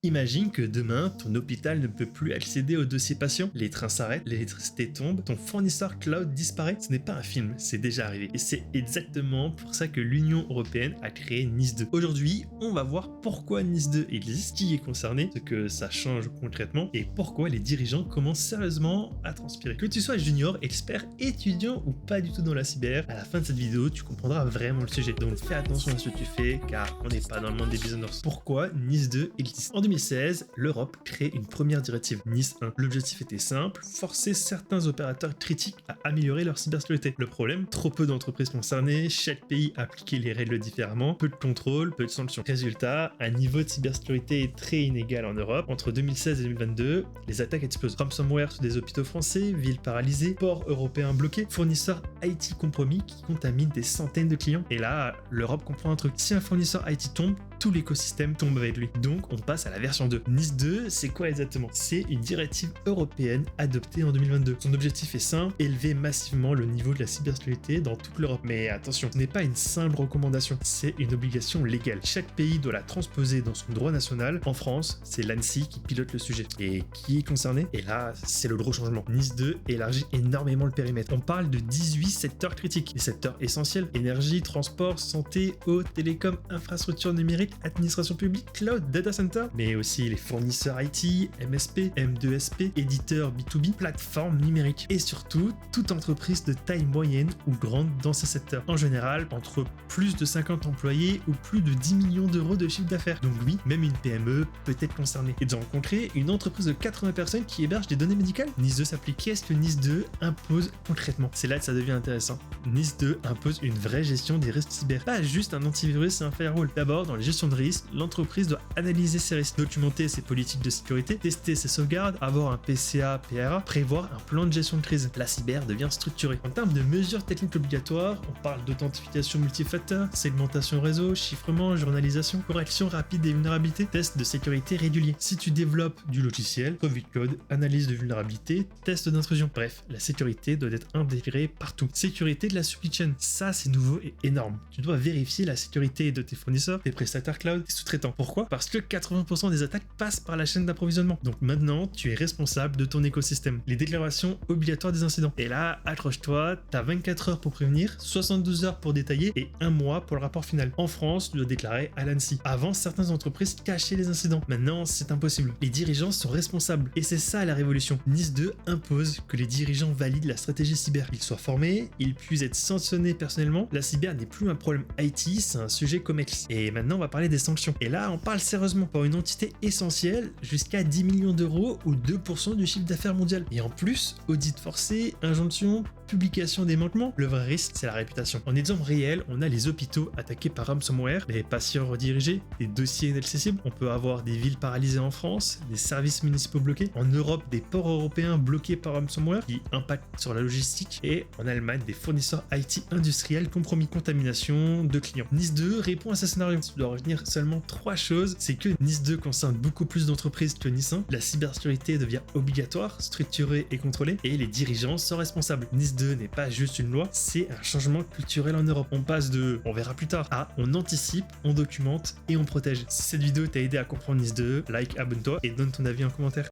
Imagine que demain, ton hôpital ne peut plus accéder aux dossiers patients, les trains s'arrêtent, l'électricité tombe, ton fournisseur cloud disparaît. Ce n'est pas un film, c'est déjà arrivé. Et c'est exactement pour ça que l'Union Européenne a créé NIS 2. Aujourd'hui, on va voir pourquoi NIS 2 existe, qui est concerné, ce que ça change concrètement et pourquoi les dirigeants commencent sérieusement à transpirer. Que tu sois junior, expert, étudiant ou pas du tout dans la cyber, à la fin de cette vidéo, tu comprendras vraiment le sujet. Donc fais attention à ce que tu fais car on n'est pas dans le monde des bisounours. Pourquoi NIS 2 existe? En 2016, l'Europe crée une première directive, NIS 1. L'objectif était simple, forcer certains opérateurs critiques à améliorer leur cybersécurité. Le problème, trop peu d'entreprises concernées, chaque pays appliquait les règles différemment, peu de contrôle, peu de sanctions. Résultat, un niveau de cybersécurité très inégal en Europe. Entre 2016 et 2022, les attaques explosent. Ransomware sur des hôpitaux français, villes paralysées, ports européens bloqués, fournisseurs IT compromis qui contaminent des centaines de clients. Et là, l'Europe comprend un truc. Si un fournisseur IT tombe, tout l'écosystème tombe avec lui. Donc, on passe à la version 2. NIS 2, c'est quoi exactement? C'est une directive européenne adoptée en 2022. Son objectif est simple, élever massivement le niveau de la cybersécurité dans toute l'Europe. Mais attention, ce n'est pas une simple recommandation, c'est une obligation légale. Chaque pays doit la transposer dans son droit national. En France, c'est l'ANSSI qui pilote le sujet. Et qui est concerné? Et là, c'est le gros changement. NIS 2 élargit énormément le périmètre. On parle de 18 secteurs critiques. Les secteurs essentiels, énergie, transport, santé, eau, télécom, infrastructure numérique, administration publique, cloud, data center, mais aussi les fournisseurs IT, MSP, M2SP, éditeurs B2B, plateformes numériques et surtout toute entreprise de taille moyenne ou grande dans ce secteur. En général, entre plus de 50 employés ou plus de 10 millions d'euros de chiffre d'affaires. Donc oui, même une PME peut être concernée. Et dans concret, une entreprise de 80 personnes qui héberge des données médicales. NIS 2 s'applique. Qu'est-ce que NIS 2 impose concrètement? C'est là que ça devient intéressant. NIS 2 impose une vraie gestion des risques cyber, pas juste un antivirus et un firewall. D'abord, dans la gestion de risque, l'entreprise doit analyser ses risques, documenter ses politiques de sécurité, tester ses sauvegardes, avoir un PCA, PRA, prévoir un plan de gestion de crise. La cyber devient structurée. En termes de mesures techniques obligatoires, on parle d'authentification multifacteur, segmentation réseau, chiffrement, journalisation, correction rapide des vulnérabilités, tests de sécurité réguliers. Si tu développes du logiciel, revue de code, analyse de vulnérabilité, test d'intrusion. Bref, la sécurité doit être intégrée partout. Sécurité de la supply chain, ça c'est nouveau et énorme. Tu dois vérifier la sécurité de tes fournisseurs, tes prestataires cloud, tes sous-traitants. Pourquoi? Parce que 80% des attaques passent par la chaîne d'approvisionnement. Donc maintenant, tu es responsable de ton écosystème. Les déclarations obligatoires des incidents. Et là, accroche-toi, t'as 24 heures pour prévenir, 72 heures pour détailler et 1 mois pour le rapport final. En France, tu dois déclarer à l'ANSSI. Avant, certaines entreprises cachaient les incidents. Maintenant, c'est impossible. Les dirigeants sont responsables. Et c'est ça la révolution. NIS 2 impose que les dirigeants valident la stratégie cyber. Ils soient formés, ils puissent être sanctionnés personnellement. La cyber n'est plus un problème IT, c'est un sujet COMEX. Et maintenant, on va parler des sanctions. Et là, on parle sérieusement pour une entité essentielle jusqu'à 10 millions d'euros ou 2% du chiffre d'affaires mondial. Et en plus, audit forcé, injonction, publication des manquements, le vrai risque, c'est la réputation. En exemple réel, on a les hôpitaux attaqués par ransomware, les patients redirigés, des dossiers inaccessibles. On peut avoir des villes paralysées en France, des services municipaux bloqués. En Europe, des ports européens bloqués par ransomware qui impactent sur la logistique. Et en Allemagne, des fournisseurs IT industriels compromis. Contamination de clients. NIS 2 répond à ce scénario. Tu dois retenir seulement 3 choses. C'est que NIS 2 concerne beaucoup plus d'entreprises que NIS 1. La cybersécurité devient obligatoire, structurée et contrôlée. Et les dirigeants sont responsables. NIS 2 n'est pas juste une loi, c'est un changement culturel en Europe. On passe de on verra plus tard à on anticipe, on documente et on protège. Si cette vidéo t'a aidé à comprendre NIS 2, like, abonne-toi et donne ton avis en commentaire.